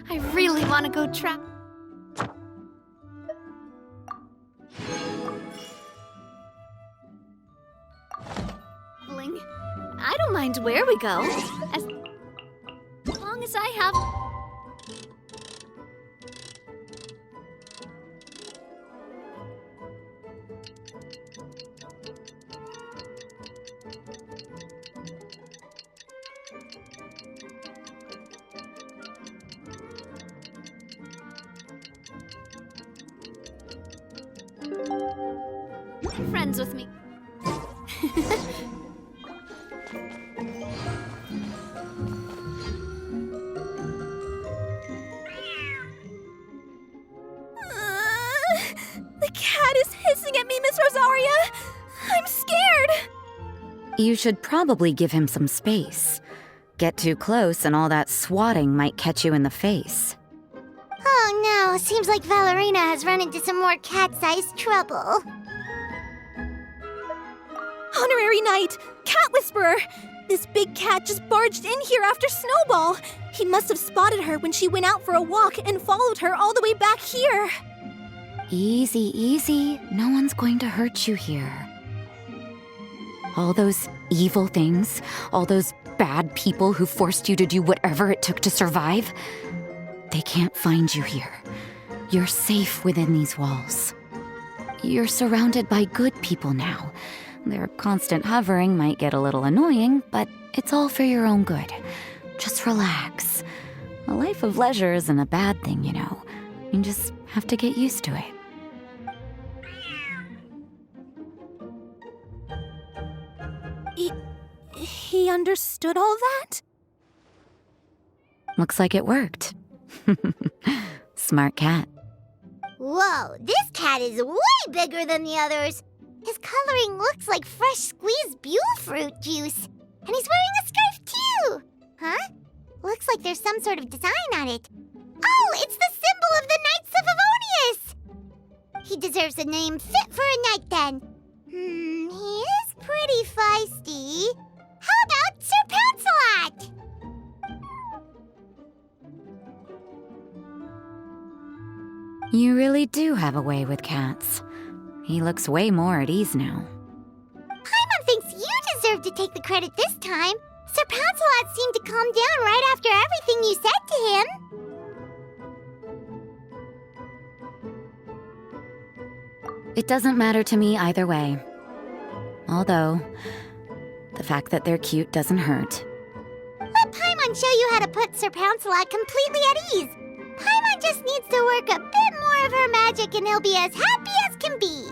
I really want to go traveling. I don't mind where we go, as long as I have... friends with me. The cat is hissing at me, Miss Rosaria! I'm scared! You should probably give him some space. Get too close and all that swatting might catch you in the face. Oh no, seems like Valerina has run into some more cat-sized trouble. Honorary Knight! Cat Whisperer! This big cat just barged in here after Snowball. He must have spotted her when she went out for a walk and followed her all the way back here. Easy, easy. No one's going to hurt you here. All those evil things, all those bad people who forced you to do whatever it took to survive, they can't find you here. You're safe within these walls. You're surrounded by good people now. Their constant hovering might get a little annoying, but it's all for your own good. Just relax. A life of leisure isn't a bad thing, you know. You just have to get used to it. He understood all that? Looks like it worked. Smart cat. Whoa, this cat is way bigger than the others. His coloring looks like fresh squeezed Bulle fruit juice. And he's wearing a scarf too! Huh? Looks like there's some sort of design on it. Oh, it's the symbol of the Knights of Favonius! He deserves a name fit for a knight then. He is pretty feisty. How about Sir Pouncelot? You really do have a way with cats. He looks way more at ease now. Paimon thinks you deserve to take the credit this time. Sir Pouncelot seemed to calm down right after everything you said to him. It doesn't matter to me either way. Although, the fact that they're cute doesn't hurt. Let Paimon show you how to put Sir Pouncelot completely at ease. Paimon just needs to work a bit more of her magic and he'll be as happy as can be.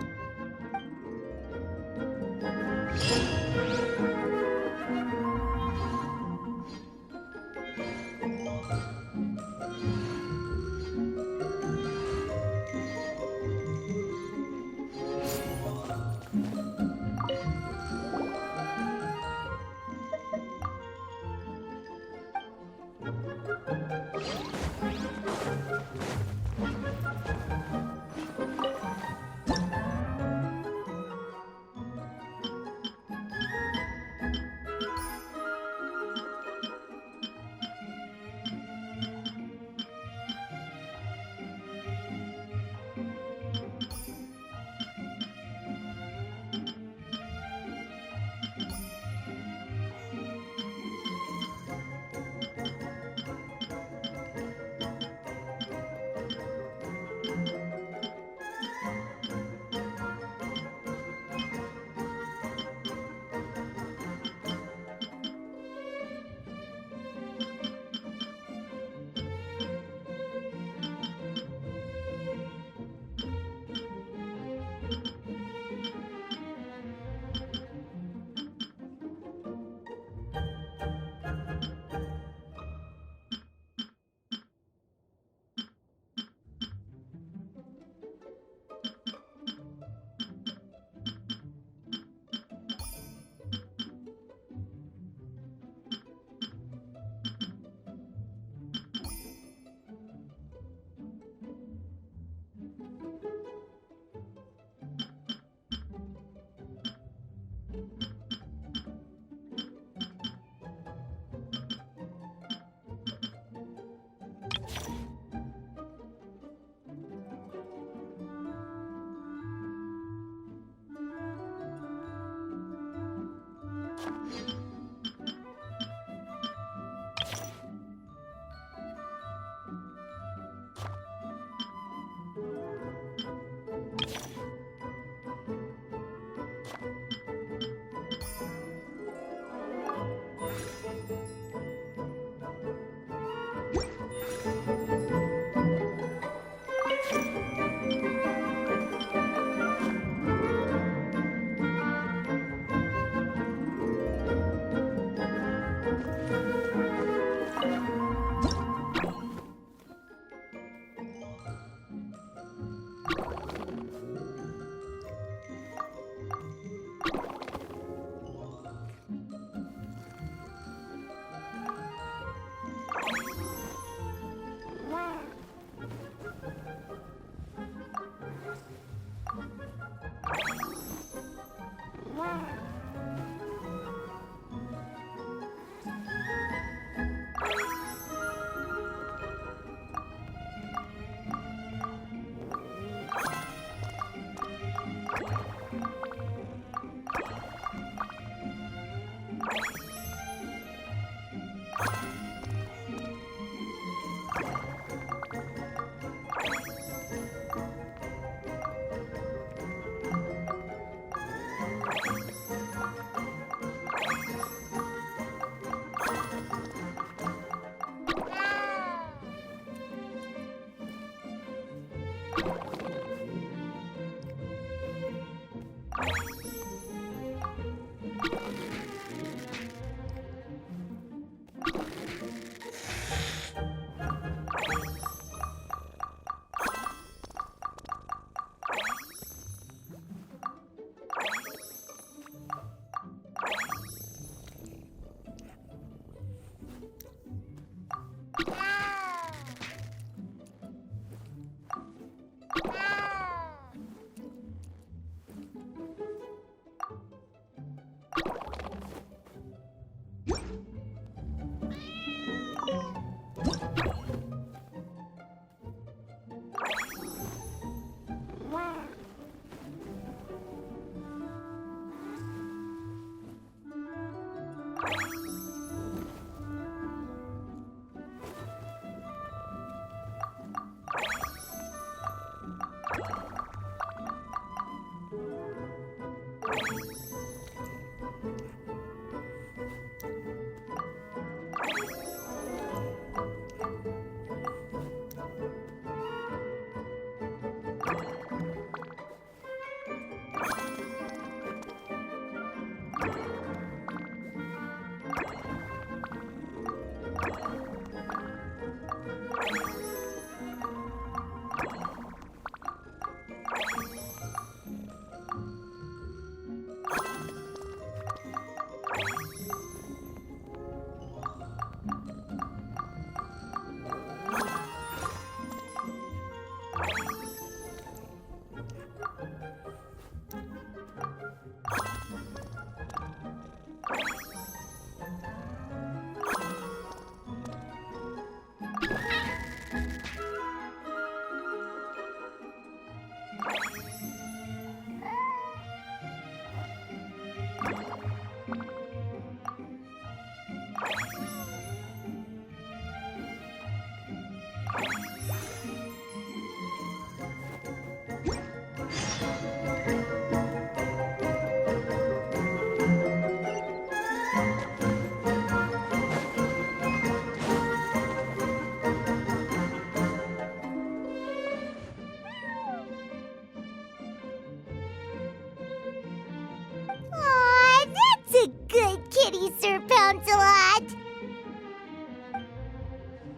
Aw, that's a good kitty, Sir Pouncelot.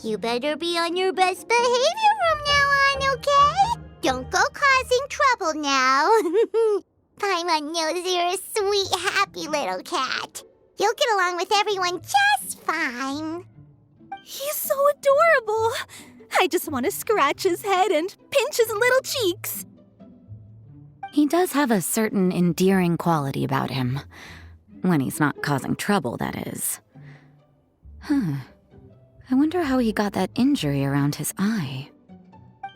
You better be on your best behavior from now on, okay? Don't go causing trouble now. Paimon knows you're a sweet, happy little cat. You'll get along with everyone just fine. He's so adorable. I just want to scratch his head and pinch his little cheeks. He does have a certain endearing quality about him. When he's not causing trouble, that is. I wonder how he got that injury around his eye.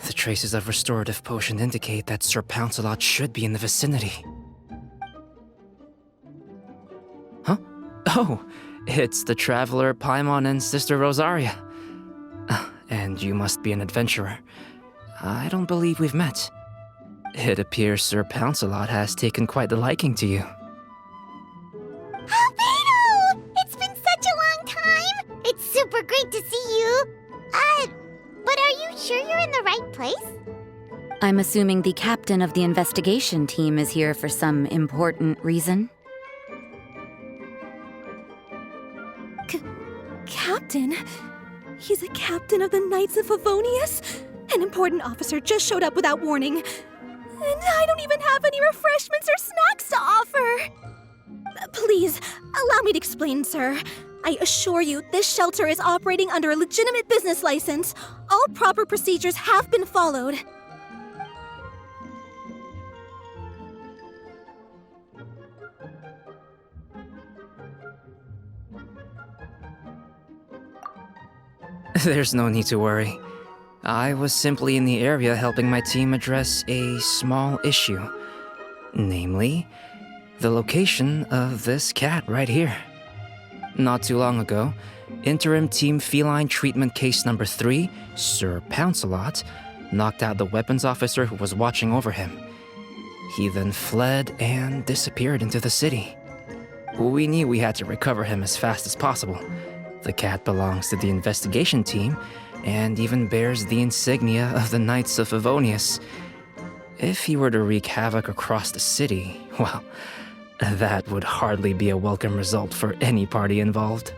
The traces of restorative potion indicate that Sir Pouncelot should be in the vicinity. Huh? Oh, it's the traveler Paimon and Sister Rosaria. And you must be an adventurer. I don't believe we've met. It appears Sir Pouncelot has taken quite the liking to you. Albedo! It's been such a long time! It's super great to see you! But are you sure you're in the right place? I'm assuming the captain of the investigation team is here for some important reason. Captain? He's a captain of the Knights of Favonius? An important officer just showed up without warning. And I don't even have any refreshments or snacks to offer. Please, allow me to explain, sir. I assure you, this shelter is operating under a legitimate business license. All proper procedures have been followed. There's no need to worry. I was simply in the area helping my team address a small issue. Namely, the location of this cat right here. Not too long ago, Interim Team Feline Treatment Case Number 3, Sir Pouncelot, knocked out the weapons officer who was watching over him. He then fled and disappeared into the city. We knew we had to recover him as fast as possible. The cat belongs to the investigation team and even bears the insignia of the Knights of Favonius. If he were to wreak havoc across the city, well, that would hardly be a welcome result for any party involved.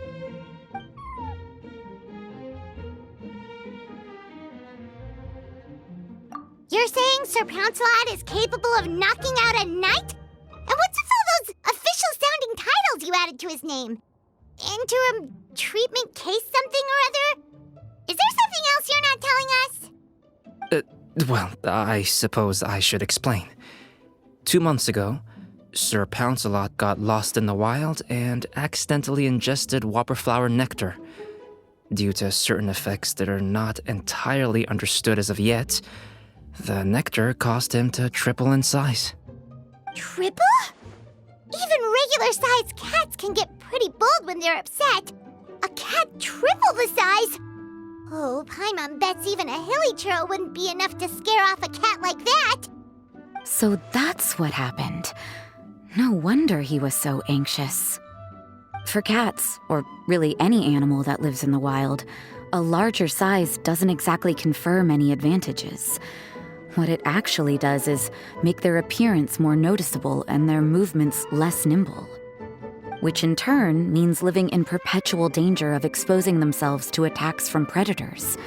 You're saying Sir Pouncelot is capable of knocking out a knight? And what's with all those official-sounding titles you added to his name? Interim treatment case something or other? Is there something else you're not telling us? Well, I suppose I should explain. 2 months ago, Sir Pouncelot got lost in the wild and accidentally ingested whopperflower nectar. Due to certain effects that are not entirely understood as of yet, the nectar caused him to triple in size. Triple? Even regular-sized cats can get pretty bold when they're upset. A cat triple the size? Oh, Paimon bets even a hilly churl wouldn't be enough to scare off a cat like that. So that's what happened. No wonder he was so anxious. For cats, or really any animal that lives in the wild, a larger size doesn't exactly confer many advantages. What it actually does is make their appearance more noticeable and their movements less nimble, which in turn means living in perpetual danger of exposing themselves to attacks from predators.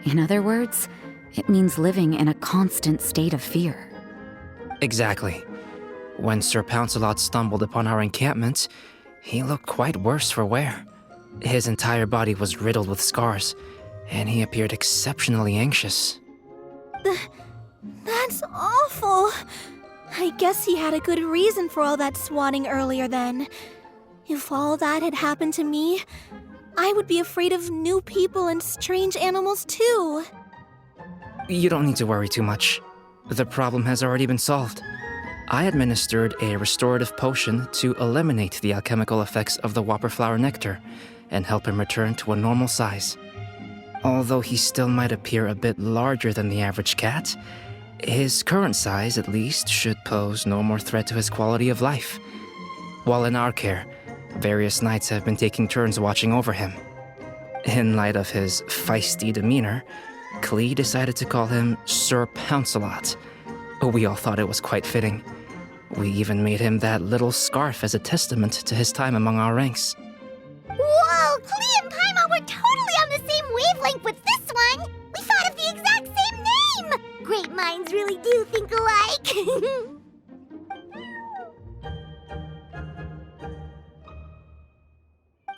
In other words, it means living in a constant state of fear. Exactly. When Sir Pouncelot stumbled upon our encampment, he looked quite worse for wear. His entire body was riddled with scars, and he appeared exceptionally anxious. That's awful. I guess he had a good reason for all that swatting earlier then. If all that had happened to me, I would be afraid of new people and strange animals too. You don't need to worry too much. The problem has already been solved. I administered a restorative potion to eliminate the alchemical effects of the whopperflower nectar and help him return to a normal size. Although he still might appear a bit larger than the average cat, his current size, at least, should pose no more threat to his quality of life. While in our care, various knights have been taking turns watching over him. In light of his feisty demeanor, Klee decided to call him Sir Pouncelot. We all thought it was quite fitting. We even made him that little scarf as a testament to his time among our ranks. Whoa, Klee and Paimon were totally on the same wavelength with this one! We thought of the exact same name! Great minds really do think alike!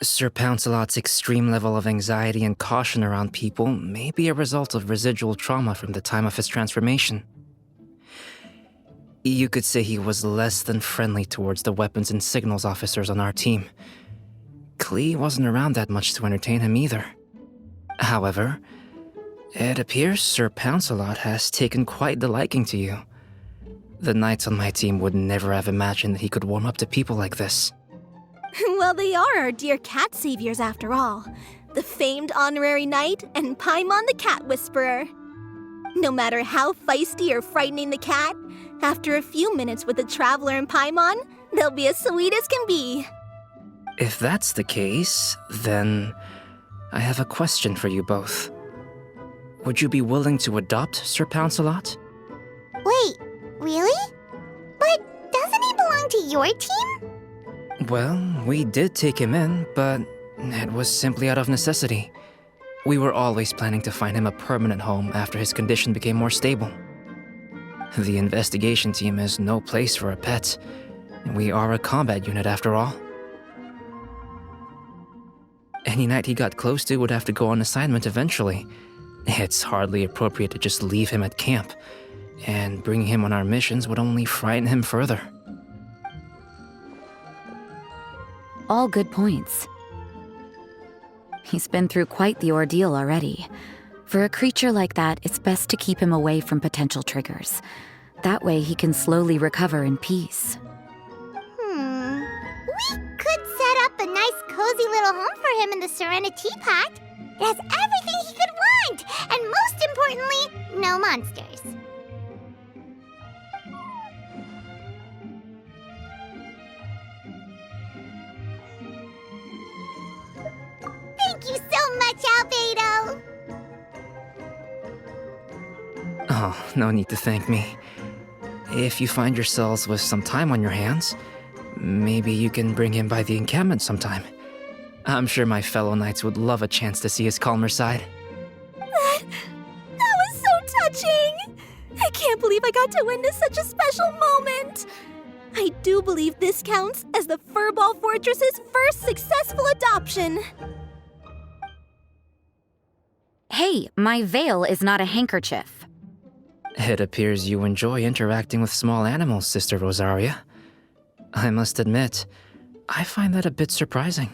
Sir Pouncelot's extreme level of anxiety and caution around people may be a result of residual trauma from the time of his transformation. You could say he was less than friendly towards the weapons and signals officers on our team. Klee wasn't around that much to entertain him either. However, it appears Sir Pouncelot has taken quite the liking to you. The knights on my team would never have imagined that he could warm up to people like this. Well, they are our dear cat saviors after all. The famed honorary knight and Paimon the cat whisperer. No matter how feisty or frightening the cat, after a few minutes with the traveler and Paimon, they'll be as sweet as can be. If that's the case, then I have a question for you both. Would you be willing to adopt Sir Pouncelot? Wait, really? But doesn't he belong to your team? Well, we did take him in, but it was simply out of necessity. We were always planning to find him a permanent home after his condition became more stable. The investigation team is no place for a pet. We are a combat unit after all. Any knight he got close to would have to go on assignment eventually. It's hardly appropriate to just leave him at camp, and bringing him on our missions would only frighten him further. All good points. He's been through quite the ordeal already. For a creature like that, it's best to keep him away from potential triggers. That way he can slowly recover in peace. We could set up a nice cozy little home for him in the Serenity Pot. It has everything he could want, and most importantly, no monsters. Thank you so much, Albedo! Oh, no need to thank me. If you find yourselves with some time on your hands, maybe you can bring him by the encampment sometime. I'm sure my fellow knights would love a chance to see his calmer side. That was so touching! I can't believe I got to witness such a special moment! I do believe this counts as the Furball Fortress's first successful adoption! Hey, my veil is not a handkerchief. It appears you enjoy interacting with small animals, Sister Rosaria. I must admit, I find that a bit surprising.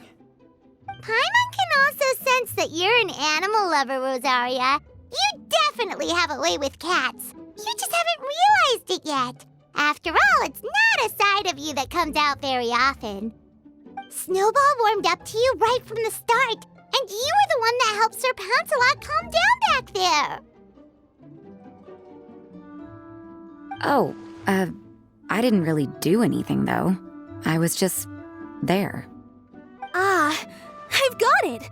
Paimon can also sense that you're an animal lover, Rosaria. You definitely have a way with cats. You just haven't realized it yet. After all, it's not a side of you that comes out very often. Snowball warmed up to you right from the start, and you were the one that helped Sir Pouncelot calm down back there. Oh, I didn't really do anything, though. I was just there. Ah, I've got it!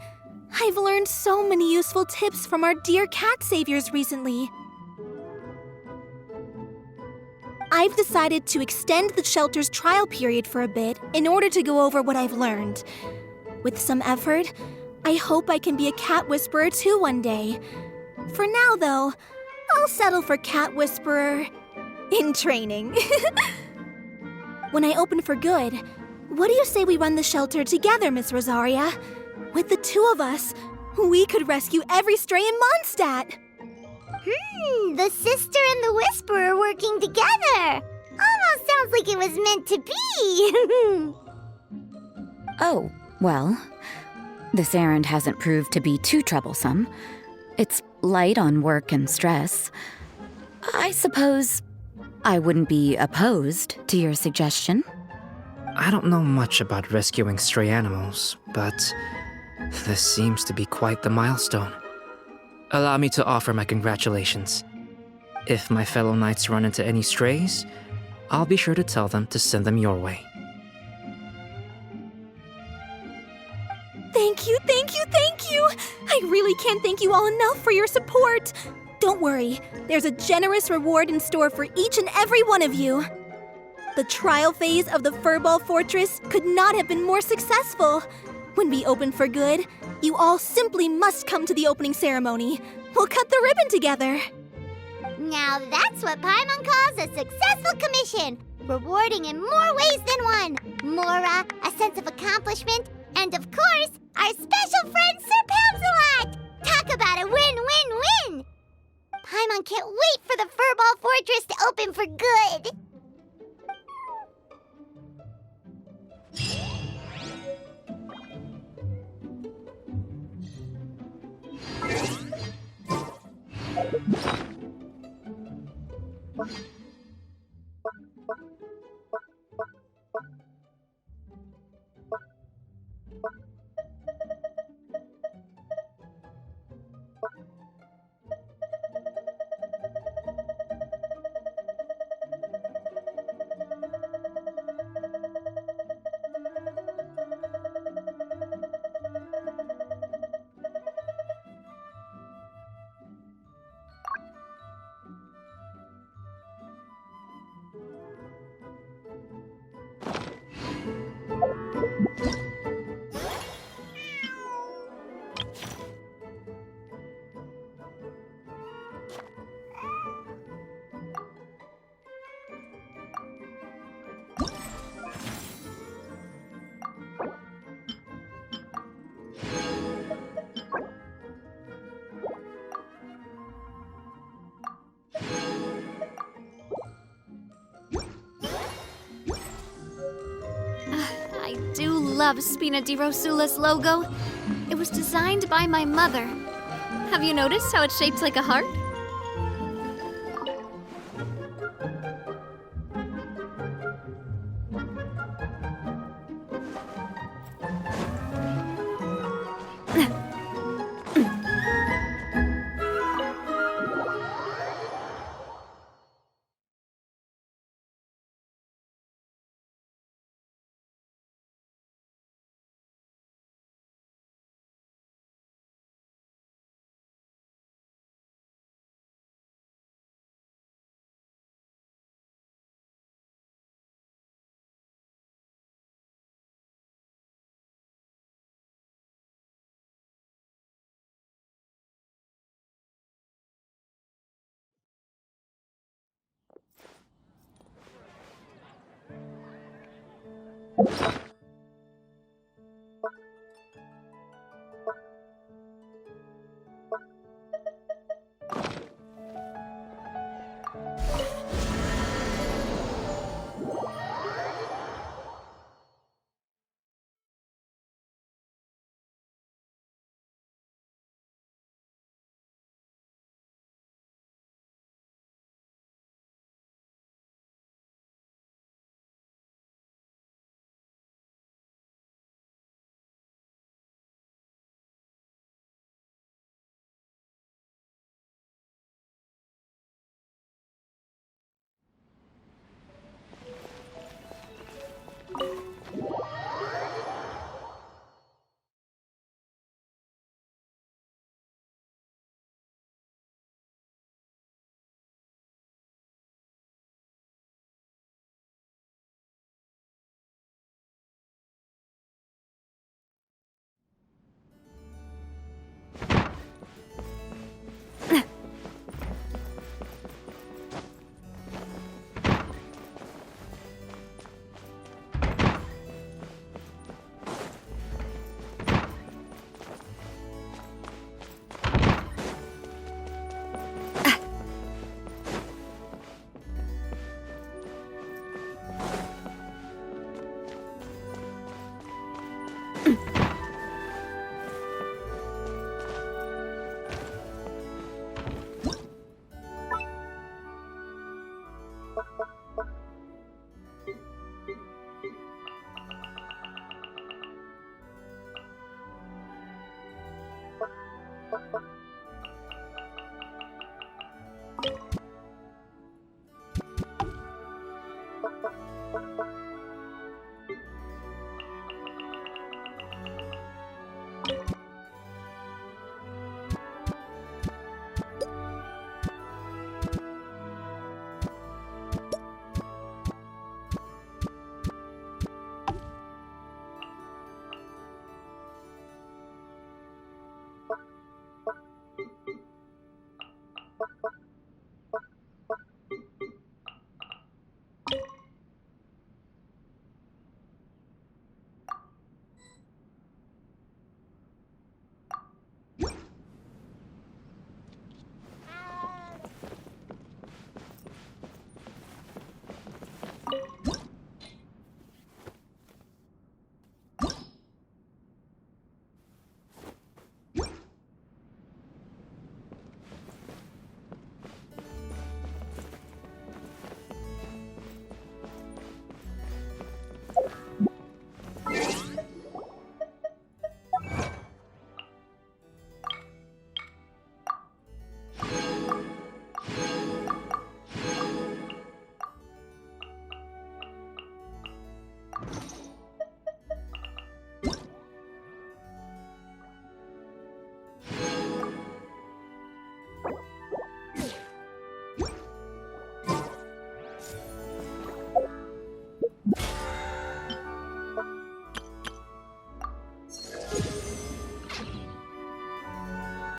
I've learned so many useful tips from our dear cat saviors recently. I've decided to extend the shelter's trial period for a bit in order to go over what I've learned. With some effort, I hope I can be a cat whisperer too one day. For now, though, I'll settle for cat whisperer in training. When I open for good, what do you say we run the shelter together, Miss Rosaria? With the two of us, we could rescue every stray in Mondstadt. The sister and the whisperer working together. Almost sounds like it was meant to be. Oh, well, this errand hasn't proved to be too troublesome. It's light on work and stress. I suppose I wouldn't be opposed to your suggestion. I don't know much about rescuing stray animals, but this seems to be quite the milestone. Allow me to offer my congratulations. If my fellow knights run into any strays, I'll be sure to tell them to send them your way. Thank you, thank you, thank you! I really can't thank you all enough for your support. Don't worry, there's a generous reward in store for each and every one of you. The trial phase of the Furball Fortress could not have been more successful. When we open for good, you all simply must come to the opening ceremony. We'll cut the ribbon together. Now that's what Paimon calls a successful commission. Rewarding in more ways than one. Mora, a sense of accomplishment, and of course, our special friend Sir Pouncelot! Talk about a win-win-win! Paimon can't wait for the Furball Fortress to open for good. love Spina di Rosula's logo. It was designed by my mother. Have you noticed how it's shaped like a heart?